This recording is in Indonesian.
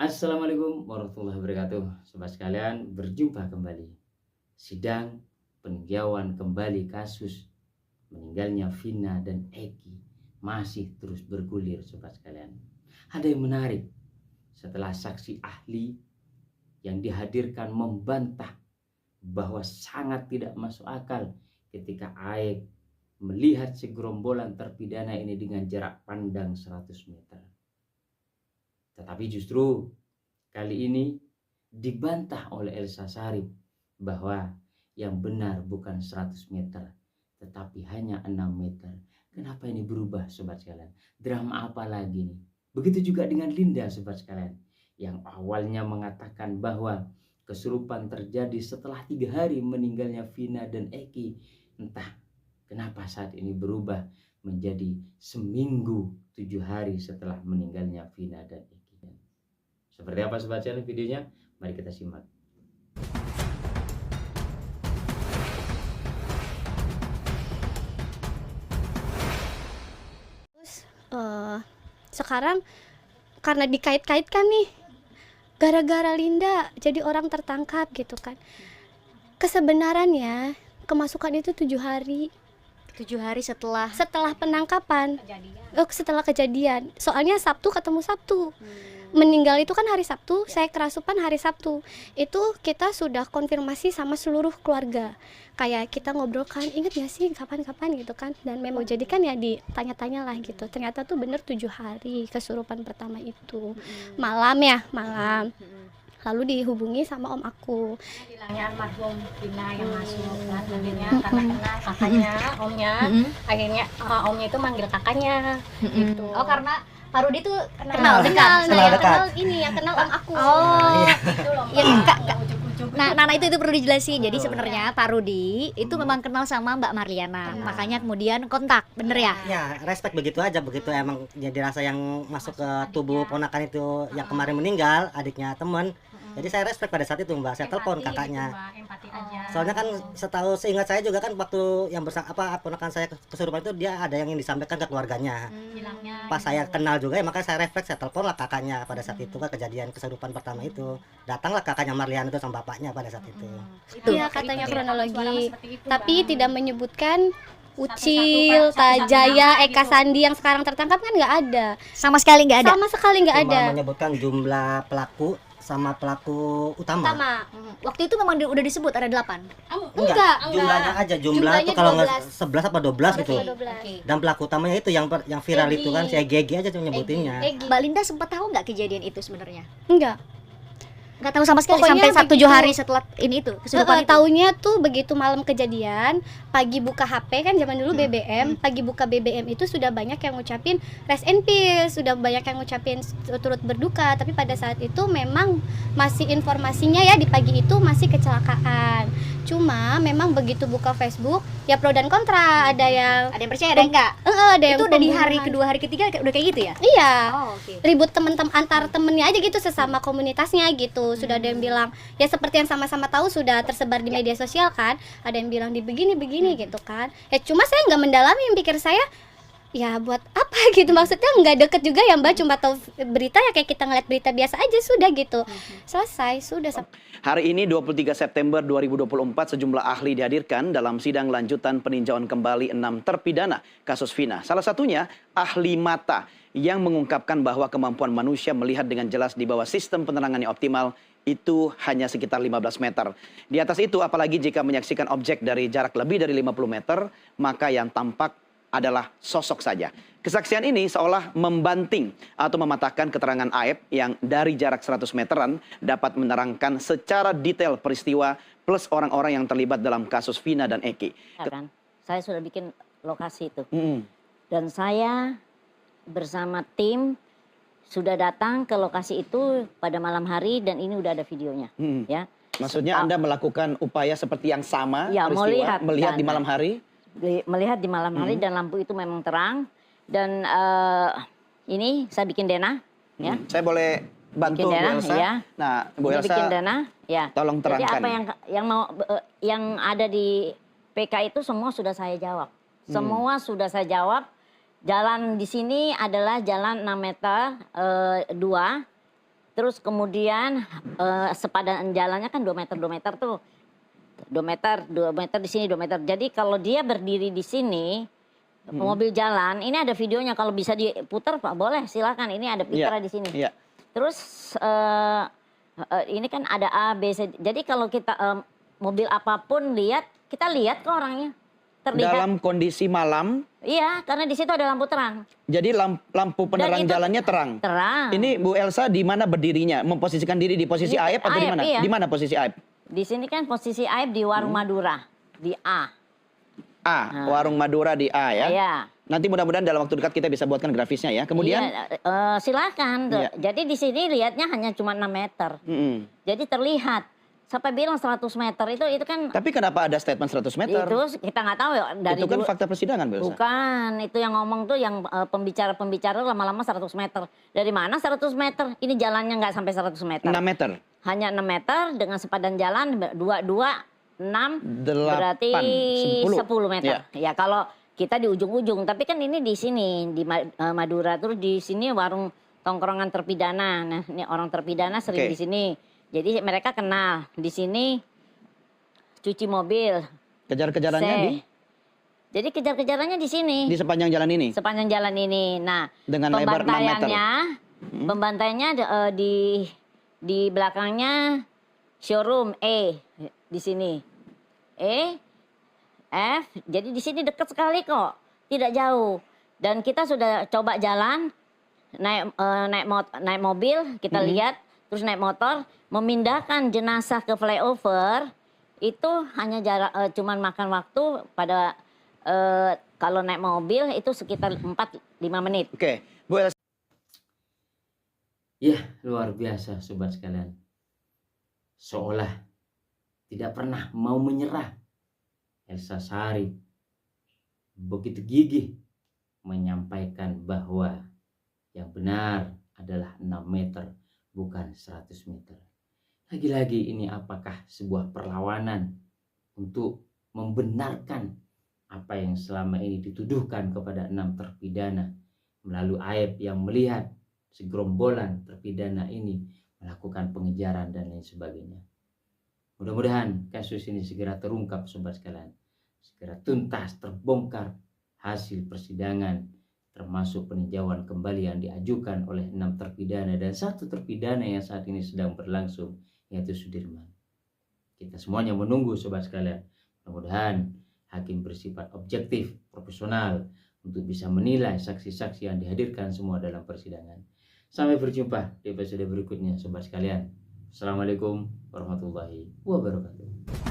Assalamualaikum warahmatullahi wabarakatuh. Sobat sekalian, berjumpa kembali. Sidang peninjauan kembali kasus meninggalnya Vina dan Eki masih terus bergulir, sobat sekalian. Ada yang menarik setelah saksi ahli yang dihadirkan membantah bahwa sangat tidak masuk akal ketika Aek melihat segerombolan terpidana ini dengan jarak pandang 100 meter. Tetapi justru kali ini dibantah oleh Elsa Sharif bahwa yang benar bukan 100 meter tetapi hanya 6 meter. Kenapa ini berubah, sobat sekalian? Drama apa lagi nih? Begitu juga dengan Linda, sobat sekalian, yang awalnya mengatakan bahwa kesurupan terjadi setelah 3 hari meninggalnya Vina dan Eki. Entah kenapa saat ini berubah menjadi seminggu 7 hari setelah meninggalnya Vina dan Eki. Seperti apa, sobat channel, videonya? Mari kita simak. Sekarang karena dikait-kaitkan nih, gara-gara Linda jadi orang tertangkap gitu kan. Kesebenarannya kemasukan itu 7 hari 7 hari setelah penangkapan. Setelah kejadian. Soalnya Sabtu ketemu Sabtu. Meninggal itu kan hari Sabtu, saya kerasupan hari Sabtu. Itu kita sudah konfirmasi sama seluruh keluarga. Kayak kita ngobrol kan, inget gak sih kapan-kapan gitu kan. Dan memang jadi kan ya ditanya-tanya lah gitu. Ternyata tuh bener 7 hari kesurupan pertama itu. Malam. Lalu dihubungi sama om aku. Bilangnya almarhum Vina yang masuk kan, akhirnya karena kenal kakaknya, omnya, akhirnya omnya itu manggil kakaknya gitu. Oh, karena Pak Rudi tuh Kenal dekat. Kenal ini yang kenal om aku. Oh, Gitu loh, ya, Mbak. Ujuk-ujuk. nah itu perlu dijelasin. Jadi sebenarnya Pak Rudi itu memang kenal sama Mbak Marliana, makanya kemudian kontak, bener ya? Ya, respect begitu aja, begitu emang jadi rasa yang masuk ke tubuh ponakan itu yang kemarin meninggal, adiknya temen. Jadi saya respect pada saat itu, Mbak. Saya telepon Empati kakaknya. gitu, Mbak, empati aja. Soalnya kan setahu seingat saya juga kan waktu yang ponakan saya kesurupan itu dia ada yang ingin disampaikan ke keluarganya. Bilangnya Pas saya kenal juga ya, makanya saya refleks, saya telepon lah kakaknya pada saat itu kan kejadian kesurupan pertama itu. Datanglah kakaknya Marliana itu sama bapaknya pada saat itu. Iya katanya kronologi. seperti itu, Tapi Mbak. tidak menyebutkan Satu-satu, Ucil, Pak. Satu-satu Tajaya, nama Eka gitu. Sandi yang sekarang tertangkap kan nggak ada. Sama sekali nggak ada. Sama sekali nggak Cuma ada. menyebutkan jumlah pelaku sama pelaku utama. Sama. Waktu itu memang udah disebut ada 8. Enggak. Jumlahnya aja, jumlah Jumlahnya itu kalau nggak 12. 11 apa 12 gitu. 12. Dan pelaku utamanya itu yang viral Egi. itu kan si Gigi aja tuh nyebutinnya. Egi. Mbak Linda sempat tahu nggak kejadian itu sebenarnya? Enggak. Nggak tahu sama sekali Pokoknya sampai 7 begitu. hari setelah ini itu kesurupan itu. Taunya tuh begitu malam kejadian, pagi buka HP kan zaman dulu BBM, pagi buka BBM itu sudah banyak yang ngucapin rest in peace, sudah banyak yang ngucapin turut berduka, tapi pada saat itu memang masih informasinya ya di pagi itu masih kecelakaan. Cuma memang begitu buka Facebook ya pro dan kontra, ada yang Ada yang percaya, ada yang enggak? ada yang Itu udah di hari pembunuhan. kedua, hari ketiga udah kayak gitu ya? Iya. Oh, oke. Ribut temen-temen antar temennya aja gitu sesama komunitasnya gitu. Sudah ada yang bilang ya seperti yang sama-sama tahu sudah tersebar di media sosial kan, ada yang bilang di begini gitu kan ya. Cuma saya nggak mendalami, yang pikir saya ya buat apa gitu, maksudnya nggak deket juga ya Mbak, cuma tahu berita ya kayak kita ngeliat berita biasa aja sudah gitu, selesai sudah. Hari ini 23 September 2024 sejumlah ahli dihadirkan dalam sidang lanjutan peninjauan kembali 6 terpidana kasus Vina. Salah satunya ahli mata yang mengungkapkan bahwa kemampuan manusia melihat dengan jelas di bawah sistem penerangan yang optimal itu hanya sekitar 15 meter. Di atas itu apalagi jika menyaksikan objek dari jarak lebih dari 50 meter, maka yang tampak adalah sosok saja. Kesaksian ini seolah membanting atau mematahkan keterangan Aep yang dari jarak 100 meteran dapat menerangkan secara detail peristiwa plus orang-orang yang terlibat dalam kasus Vina dan Eki. Ya kan? Saya sudah bikin lokasi itu. Mm-mm. Dan saya bersama tim sudah datang ke lokasi itu pada malam hari dan ini udah ada videonya. Mm-mm. Ya. Maksudnya Anda melakukan upaya seperti yang sama Ya, peristiwa, melihat di dan- malam hari? Melihat di malam hari dan lampu itu memang terang dan ini saya bikin denah ya. Saya boleh bantu Bikin Bu denah, Elsa? ya. Nah, Bu Ini Elsa bikin denah ya. tolong Jadi terangkan. apa yang ada di PK itu semua sudah saya jawab. Semua sudah saya jawab. Jalan di sini adalah jalan 6 meter 2 Terus kemudian sepadan jalannya kan 2 meter tuh. 2 meter di sini 2 meter. Jadi kalau dia berdiri di sini, mobil jalan, ini ada videonya, kalau bisa diputar Pak, boleh silakan. Ini ada Pitra di sini. Iya. Terus ini kan ada A, B, C. Jadi kalau kita mobil apapun lihat, kita lihat kok orangnya. Terlihat. Dalam kondisi malam, Iya, karena di situ ada lampu terang. jadi lampu penerang itu jalannya terang. Terang. Ini Bu Elsa di mana berdirinya? Memposisikan diri di posisi Di Aib atau di Aib, mana? iya. Di mana posisi Aib? Di sini kan posisi Aib di Warung Madura, di A. A, Warung Madura di A ya. Iya. Nanti mudah-mudahan dalam waktu dekat kita bisa buatkan grafisnya ya. Kemudian, Iya, silakan. Iya. Jadi di sini lihatnya hanya cuma 6 meter. Jadi terlihat. Sampai bilang 100 meter itu kan. tapi kenapa ada statement 100 meter? Itu kita nggak tahu ya dari Itu kan dulu. fakta persidangan, Bu Elsa. Bukan, itu yang ngomong tuh yang pembicara-pembicara lama-lama 100 meter. Dari mana 100 meter? Ini jalannya nggak sampai 100 meter. 6 meter. Hanya 6 meter dengan sepadan jalan 2, 6, 8, berarti 10 meter. Ya. Ya kalau kita di ujung-ujung, tapi kan ini di sini di Madura, terus di sini warung tongkrongan terpidana. Nah, ini orang terpidana sering Oke. di sini. Jadi mereka kenal. Di sini cuci mobil. Kejar-kejarannya C. di Jadi kejar-kejarannya di sini. sepanjang jalan ini Sepanjang jalan ini. Nah, dengan lebar 6 meter. pembantaiannya di belakangnya showroom E di sini. E, F, jadi di sini dekat sekali kok, tidak jauh. Dan kita sudah coba jalan, naik mobil, kita lihat, terus naik motor, memindahkan jenazah ke flyover itu hanya jarak, cuman makan waktu pada kalau naik mobil itu sekitar 4-5 menit. Oke, Bu Elsa. Ya, luar biasa sobat sekalian. Seolah tidak pernah mau menyerah. Elsa Syarif begitu gigih menyampaikan bahwa yang benar adalah 6 meter, bukan 100 meter. Lagi-lagi ini apakah sebuah perlawanan untuk membenarkan apa yang selama ini dituduhkan kepada 6 terpidana melalui Aib yang melihat segerombolan terpidana ini melakukan pengejaran dan lain sebagainya. Mudah-mudahan kasus ini segera terungkap sobat sekalian, segera tuntas terbongkar hasil persidangan, termasuk peninjauan kembali yang diajukan oleh 6 terpidana dan 1 terpidana yang saat ini sedang berlangsung, yaitu Sudirman. Kita semuanya menunggu sobat sekalian. Mudah-mudahan hakim bersifat objektif, profesional untuk bisa menilai saksi-saksi yang dihadirkan semua dalam persidangan. Sampai berjumpa di episode berikutnya sobat sekalian. Assalamualaikum warahmatullahi wabarakatuh.